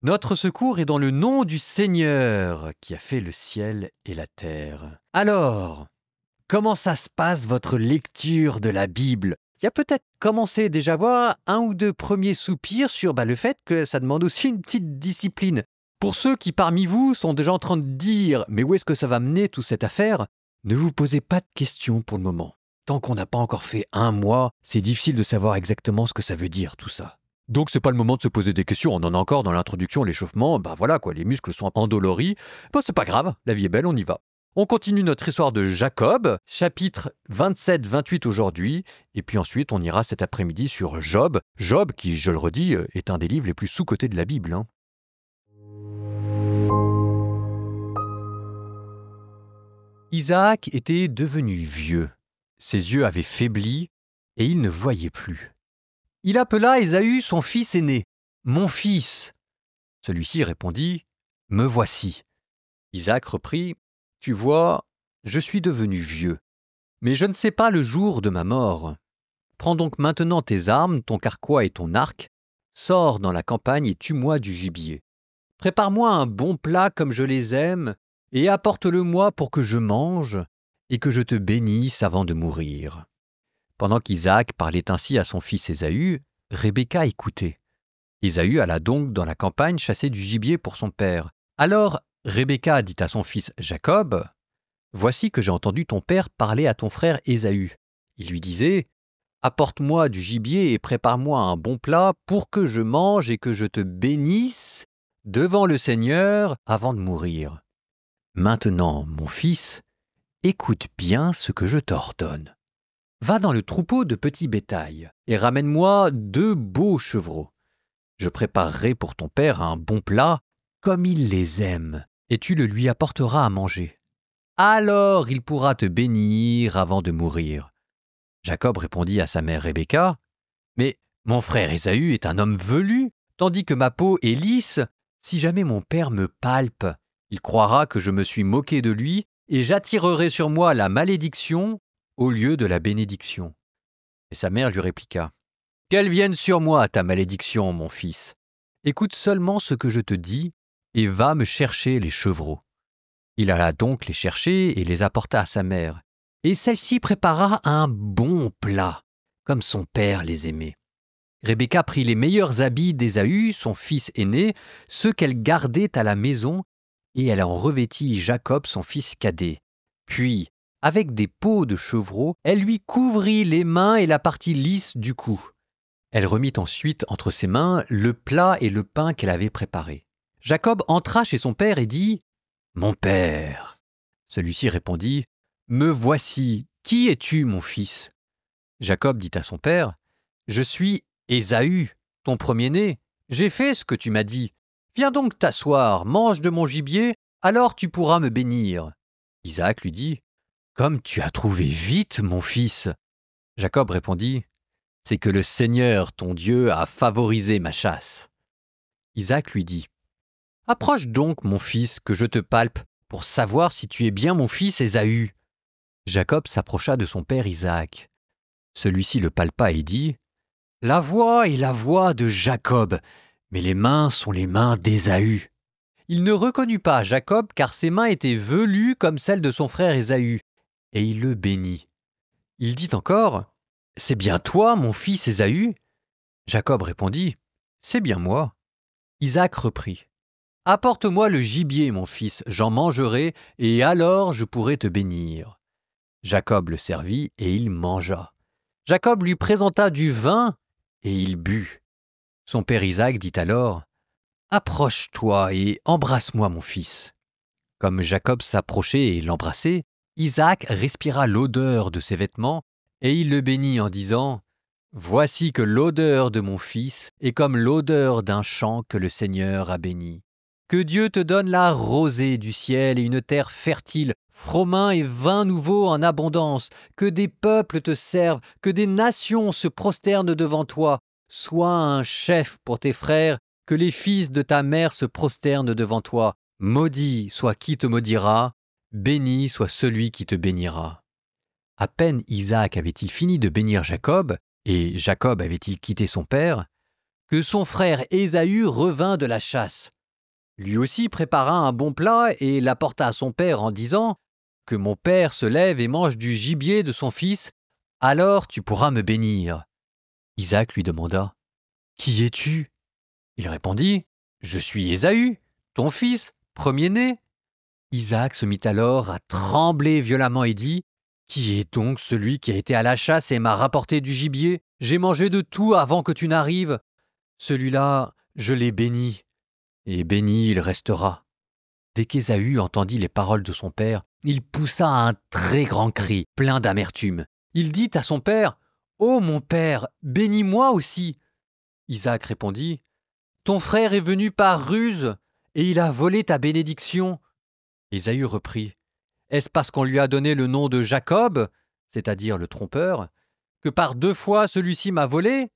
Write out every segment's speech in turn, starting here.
Notre secours est dans le nom du Seigneur qui a fait le ciel et la terre. Alors, comment ça se passe votre lecture de la Bible? Il y a peut-être commencé déjà à voir un ou deux premiers soupirs sur le fait que ça demande aussi une petite discipline. Pour ceux qui parmi vous sont déjà en train de dire « mais où est-ce que ça va mener toute cette affaire ?» Ne vous posez pas de questions pour le moment. Tant qu'on n'a pas encore fait un mois, c'est difficile de savoir exactement ce que ça veut dire tout ça. Donc c'est pas le moment de se poser des questions, on en a encore dans l'introduction, l'échauffement, voilà quoi, les muscles sont endoloris. C'est pas grave, la vie est belle, on y va. On continue notre histoire de Jacob, chapitre 27-28 aujourd'hui, et puis ensuite on ira cet après-midi sur Job. Job qui, je le redis, est un des livres les plus sous-cotés de la Bible. Isaac était devenu vieux. Ses yeux avaient faibli et il ne voyait plus. Il appela Ésaü son fils aîné. « Mon fils !» Celui-ci répondit « Me voici !» Isaac reprit « Tu vois, je suis devenu vieux, mais je ne sais pas le jour de ma mort. Prends donc maintenant tes armes, ton carquois et ton arc, sors dans la campagne et tue-moi du gibier. Prépare-moi un bon plat comme je les aime, et apporte-le-moi pour que je mange, et que je te bénisse avant de mourir. » Pendant qu'Isaac parlait ainsi à son fils Ésaü, Rebecca écoutait. Ésaü alla donc dans la campagne chasser du gibier pour son père. Alors Rebecca dit à son fils Jacob, « Voici que j'ai entendu ton père parler à ton frère Ésaü. Il lui disait, « Apporte-moi du gibier et prépare-moi un bon plat pour que je mange et que je te bénisse devant le Seigneur avant de mourir. Maintenant, mon fils, écoute bien ce que je t'ordonne. Va dans le troupeau de petits bétail et ramène-moi 2 beaux chevreaux. Je préparerai pour ton père un bon plat comme il les aime, et tu le lui apporteras à manger. Alors il pourra te bénir avant de mourir. » Jacob répondit à sa mère Rebecca, « Mais mon frère Ésaü est un homme velu, tandis que ma peau est lisse. Si jamais mon père me palpe, il croira que je me suis moqué de lui et j'attirerai sur moi la malédiction au lieu de la bénédiction. » Et sa mère lui répliqua, « Qu'elle vienne sur moi, ta malédiction, mon fils. Écoute seulement ce que je te dis et va me chercher les chevreaux. » Il alla donc les chercher et les apporta à sa mère. Et celle-ci prépara un bon plat, comme son père les aimait. Rebecca prit les meilleurs habits d'Ésaü, son fils aîné, ceux qu'elle gardait à la maison, et elle en revêtit Jacob, son fils cadet. Puis, avec des peaux de chevreaux, elle lui couvrit les mains et la partie lisse du cou. Elle remit ensuite entre ses mains le plat et le pain qu'elle avait préparés. Jacob entra chez son père et dit « Mon père !» Celui-ci répondit « Me voici, qui es-tu, mon fils ?» Jacob dit à son père « Je suis Ésaü, ton premier-né. J'ai fait ce que tu m'as dit. Viens donc t'asseoir, mange de mon gibier, alors tu pourras me bénir. » Isaac lui dit « Comme tu as trouvé vite, mon fils !» Jacob répondit « C'est que le Seigneur, ton Dieu, a favorisé ma chasse. » Isaac lui dit « Approche donc, mon fils, que je te palpe, pour savoir si tu es bien mon fils Ésaü. » Jacob s'approcha de son père Isaac. Celui-ci le palpa et dit « La voix est la voix de Jacob, mais les mains sont les mains d'Ésaü. » Il ne reconnut pas Jacob, car ses mains étaient velues comme celles de son frère Ésaü, et il le bénit. Il dit encore « C'est bien toi, mon fils Ésaü ?» Jacob répondit « C'est bien moi. » Isaac reprit « Apporte-moi le gibier, mon fils, j'en mangerai, et alors je pourrai te bénir. » Jacob le servit, et il mangea. Jacob lui présenta du vin, et il but. Son père Isaac dit alors « Approche-toi et embrasse-moi, mon fils. » Comme Jacob s'approchait et l'embrassait, Isaac respira l'odeur de ses vêtements, et il le bénit en disant « Voici que l'odeur de mon fils est comme l'odeur d'un champ que le Seigneur a béni. Que Dieu te donne la rosée du ciel et une terre fertile, froment et vin nouveau en abondance. Que des peuples te servent, que des nations se prosternent devant toi. Sois un chef pour tes frères, que les fils de ta mère se prosternent devant toi. Maudit soit qui te maudira, béni soit celui qui te bénira. » À peine Isaac avait-il fini de bénir Jacob, et Jacob avait-il quitté son père, que son frère Ésaü revint de la chasse. Lui aussi prépara un bon plat et l'apporta à son père en disant « Que mon père se lève et mange du gibier de son fils, alors tu pourras me bénir. » Isaac lui demanda « Qui es-tu » Il répondit « Je suis Ésaü, ton fils, premier-né. » Isaac se mit alors à trembler violemment et dit « Qui est donc celui qui a été à la chasse et m'a rapporté du gibier? J'ai mangé de tout avant que tu n'arrives. Celui-là, je l'ai béni, et béni il restera. » Dès qu'Ésaü entendit les paroles de son père, il poussa un très grand cri, plein d'amertume. Il dit à son père « Ô mon père, bénis-moi aussi !» Isaac répondit « Ton frère est venu par ruse, et il a volé ta bénédiction. » Ésaü reprit « Est-ce parce qu'on lui a donné le nom de Jacob, c'est-à-dire le trompeur, que par 2 fois celui-ci m'a volé?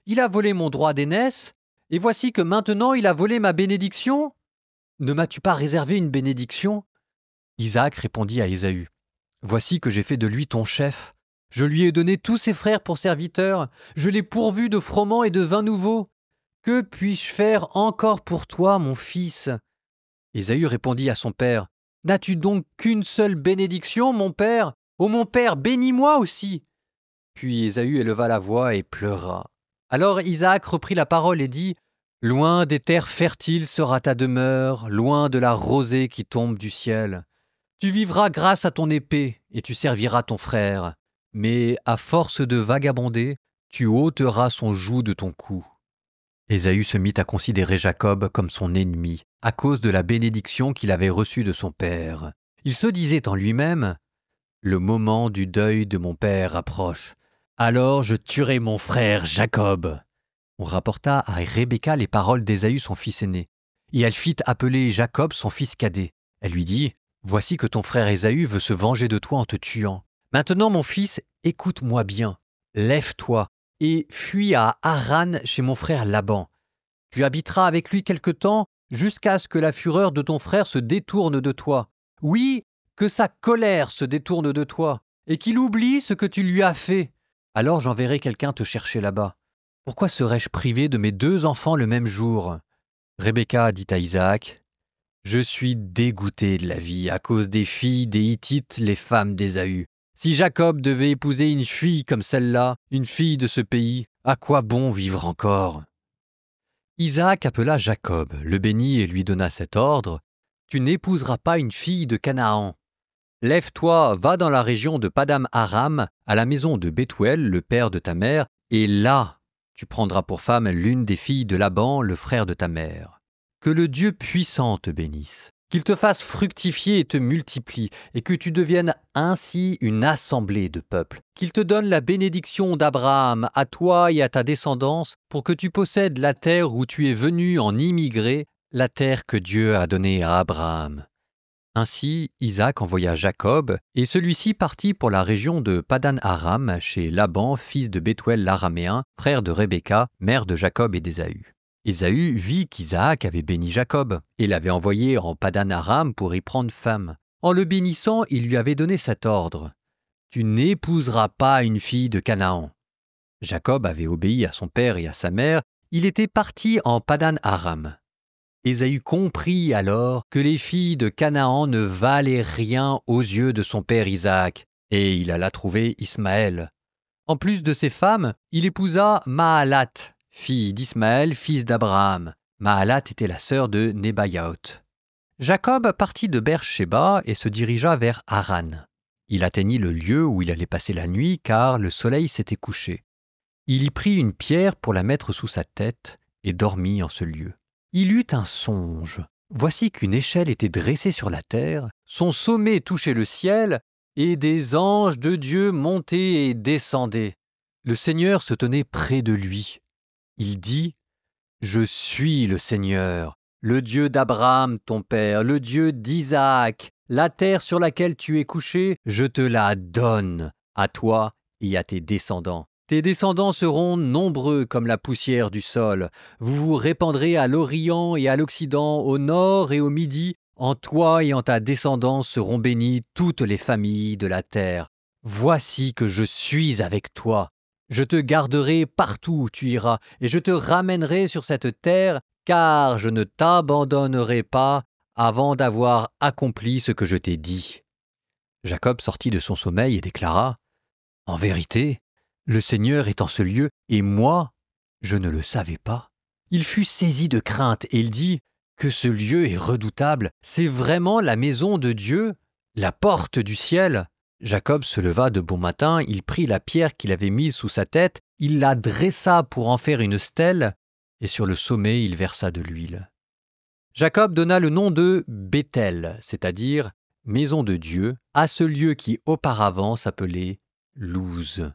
Il a volé mon droit d'aînesse, et voici que maintenant il a volé ma bénédiction? Ne m'as-tu pas réservé une bénédiction ?» Isaac répondit à Ésaü « Voici que j'ai fait de lui ton chef. Je lui ai donné tous ses frères pour serviteurs, je l'ai pourvu de froment et de vin nouveau. Que puis-je faire encore pour toi, mon fils ?» Ésaü répondit à son père « N'as-tu donc qu'une seule bénédiction, mon père? Ô mon père, bénis-moi aussi !» Puis Ésaü éleva la voix et pleura. Alors Isaac reprit la parole et dit « Loin des terres fertiles sera ta demeure, loin de la rosée qui tombe du ciel. Tu vivras grâce à ton épée et tu serviras ton frère. Mais à force de vagabonder, tu ôteras son joug de ton cou. » Ésaü se mit à considérer Jacob comme son ennemi, à cause de la bénédiction qu'il avait reçue de son père. Il se disait en lui-même « Le moment du deuil de mon père approche. Alors je tuerai mon frère Jacob. » On rapporta à Rebecca les paroles d'Ésaü son fils aîné. Et elle fit appeler Jacob son fils cadet. Elle lui dit « Voici que ton frère Ésaü veut se venger de toi en te tuant. Maintenant mon fils, écoute-moi bien. Lève-toi et fuis à Haran chez mon frère Laban. Tu habiteras avec lui quelque temps jusqu'à ce que la fureur de ton frère se détourne de toi. Oui, que sa colère se détourne de toi et qu'il oublie ce que tu lui as fait. Alors j'enverrai quelqu'un te chercher là-bas. Pourquoi serais-je privé de mes 2 enfants le même jour ?» Rebecca dit à Isaac « Je suis dégoûté de la vie à cause des filles des Hittites, les femmes d'Ésaü. Si Jacob devait épouser une fille comme celle-là, une fille de ce pays, à quoi bon vivre encore ?» Isaac appela Jacob, le bénit et lui donna cet ordre « Tu n'épouseras pas une fille de Canaan. Lève-toi, va dans la région de Padam-Aram, à la maison de Bethuel, le père de ta mère, et là, tu prendras pour femme l'une des filles de Laban, le frère de ta mère. Que le Dieu puissant te bénisse, qu'il te fasse fructifier et te multiplie, et que tu deviennes ainsi une assemblée de peuples. Qu'il te donne la bénédiction d'Abraham à toi et à ta descendance, pour que tu possèdes la terre où tu es venu en immigré, la terre que Dieu a donnée à Abraham. » Ainsi, Isaac envoya Jacob, et celui-ci partit pour la région de Padan-Aram, chez Laban, fils de Bethuel l'Araméen, frère de Rebecca, mère de Jacob et d'Ésaü. Ésaü vit qu'Isaac avait béni Jacob, et l'avait envoyé en Padan-Aram pour y prendre femme. En le bénissant, il lui avait donné cet ordre « Tu n'épouseras pas une fille de Canaan. » Jacob avait obéi à son père et à sa mère, il était parti en Padan-Aram. Ésaü comprit alors que les filles de Canaan ne valaient rien aux yeux de son père Isaac, et il alla trouver Ismaël. En plus de ses femmes, il épousa Mahalat, fille d'Ismaël, fils d'Abraham. Mahalat était la sœur de Nebaïaoth. Jacob partit de Beer-Shéba et se dirigea vers Haran. Il atteignit le lieu où il allait passer la nuit car le soleil s'était couché. Il y prit une pierre pour la mettre sous sa tête et dormit en ce lieu. Il eut un songe. Voici qu'une échelle était dressée sur la terre, son sommet touchait le ciel, et des anges de Dieu montaient et descendaient. Le Seigneur se tenait près de lui. Il dit « Je suis le Seigneur, le Dieu d'Abraham ton père, le Dieu d'Isaac. La terre sur laquelle tu es couché, je te la donne, à toi et à tes descendants. Tes descendants seront nombreux comme la poussière du sol. Vous vous répandrez à l'Orient et à l'Occident, au nord et au midi. En toi et en ta descendance seront bénies toutes les familles de la terre. Voici que je suis avec toi. Je te garderai partout où tu iras, et je te ramènerai sur cette terre, car je ne t'abandonnerai pas avant d'avoir accompli ce que je t'ai dit. » Jacob sortit de son sommeil et déclara : « En vérité, le Seigneur est en ce lieu, et moi, je ne le savais pas. » Il fut saisi de crainte, et il dit : « Que ce lieu est redoutable, c'est vraiment la maison de Dieu, la porte du ciel. » Jacob se leva de bon matin, il prit la pierre qu'il avait mise sous sa tête, il la dressa pour en faire une stèle, et sur le sommet il versa de l'huile. Jacob donna le nom de Béthel, c'est-à-dire maison de Dieu, à ce lieu qui auparavant s'appelait Luz.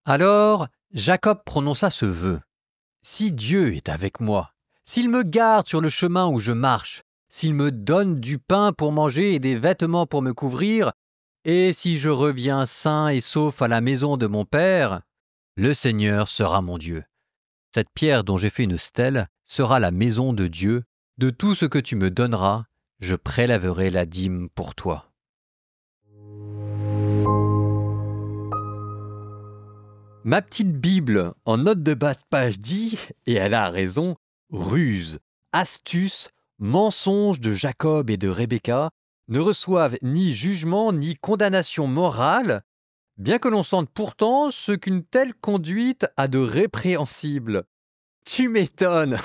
Alors Jacob prononça ce vœu : « Si Dieu est avec moi, s'il me garde sur le chemin où je marche, s'il me donne du pain pour manger et des vêtements pour me couvrir, et si je reviens sain et sauf à la maison de mon père, le Seigneur sera mon Dieu. Cette pierre dont j'ai fait une stèle sera la maison de Dieu. De tout ce que tu me donneras, je prélèverai la dîme pour toi. » Ma petite Bible en note de bas de page dit, et elle a raison, ruse, astuce, mensonge de Jacob et de Rebecca ne reçoivent ni jugement ni condamnation morale, bien que l'on sente pourtant ce qu'une telle conduite a de répréhensible. Tu m'étonnes.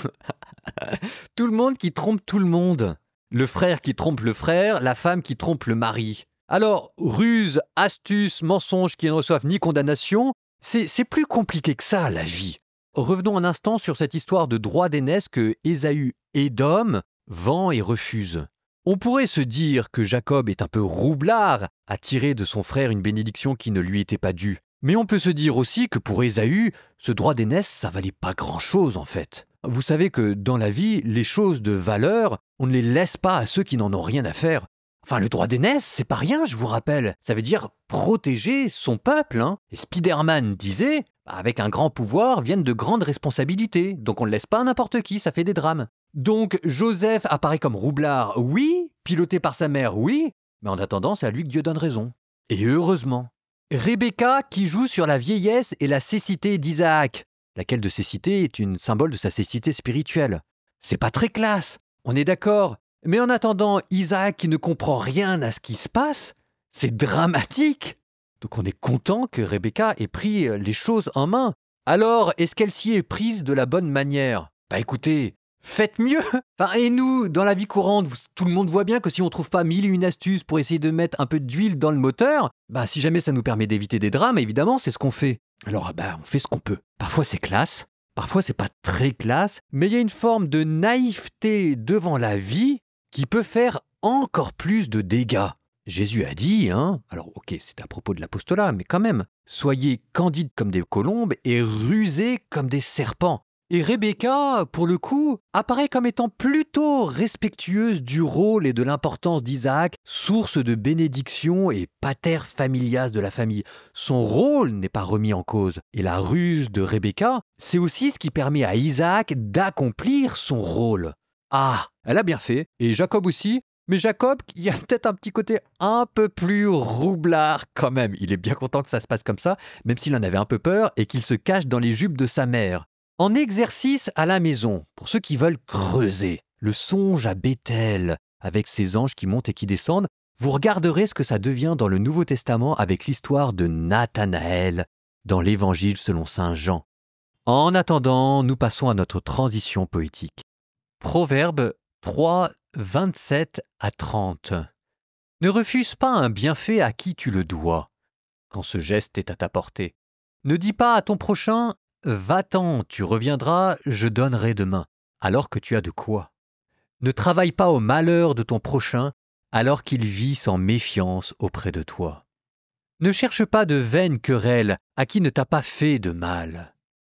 Tout le monde qui trompe tout le monde. Le frère qui trompe le frère, la femme qui trompe le mari. Alors, ruse, astuce, mensonge qui ne reçoivent ni condamnation, c'est plus compliqué que ça, la vie. Revenons un instant sur cette histoire de droit d'aînesse que Ésaü Édom vend et refuse. On pourrait se dire que Jacob est un peu roublard à tirer de son frère une bénédiction qui ne lui était pas due. Mais on peut se dire aussi que pour Ésaü, ce droit d'aînesse, ça valait pas grand-chose en fait. Vous savez que dans la vie, les choses de valeur, on ne les laisse pas à ceux qui n'en ont rien à faire. Enfin, le droit d'aînesse, c'est pas rien, je vous rappelle. Ça veut dire protéger son peuple. Et Spider-Man disait, avec un grand pouvoir viennent de grandes responsabilités. Donc on ne laisse pas à n'importe qui, ça fait des drames. Donc Joseph apparaît comme roublard, oui. Piloté par sa mère, oui. Mais en attendant, c'est à lui que Dieu donne raison. Et heureusement. Rebecca qui joue sur la vieillesse et la cécité d'Isaac. Laquelle de cécité est une symbole de sa cécité spirituelle. C'est pas très classe, on est d'accord. Mais en attendant, Isaac qui ne comprend rien à ce qui se passe, c'est dramatique. Donc on est content que Rebecca ait pris les choses en main. Alors, est-ce qu'elle s'y est prise de la bonne manière ? Bah écoutez, faites mieux. Enfin, et nous, dans la vie courante, tout le monde voit bien que si on trouve pas mille et une astuces pour essayer de mettre un peu d'huile dans le moteur, bah si jamais ça nous permet d'éviter des drames, évidemment, c'est ce qu'on fait. Alors, on fait ce qu'on peut. Parfois c'est classe, parfois c'est pas très classe, mais il y a une forme de naïveté devant la vie qui peut faire encore plus de dégâts. Jésus a dit, alors ok, c'est à propos de l'apostolat, mais quand même, soyez candides comme des colombes et rusés comme des serpents. Et Rebecca, pour le coup, apparaît comme étant plutôt respectueuse du rôle et de l'importance d'Isaac, source de bénédiction et pater familias de la famille. Son rôle n'est pas remis en cause. Et la ruse de Rebecca, c'est aussi ce qui permet à Isaac d'accomplir son rôle. Ah, elle a bien fait, et Jacob aussi. Mais Jacob, il y a peut-être un petit côté un peu plus roublard quand même. Il est bien content que ça se passe comme ça, même s'il en avait un peu peur et qu'il se cache dans les jupes de sa mère. En exercice à la maison, pour ceux qui veulent creuser, le songe à Béthel, avec ses anges qui montent et qui descendent, vous regarderez ce que ça devient dans le Nouveau Testament avec l'histoire de Nathanaël dans l'Évangile selon saint Jean. En attendant, nous passons à notre transition poétique. Proverbe 3, 27 à 30. Ne refuse pas un bienfait à qui tu le dois, quand ce geste est à ta portée. Ne dis pas à ton prochain « Va-t'en, tu reviendras, je donnerai demain », alors que tu as de quoi. Ne travaille pas au malheur de ton prochain, alors qu'il vit sans méfiance auprès de toi. Ne cherche pas de vaines querelles à qui ne t'a pas fait de mal.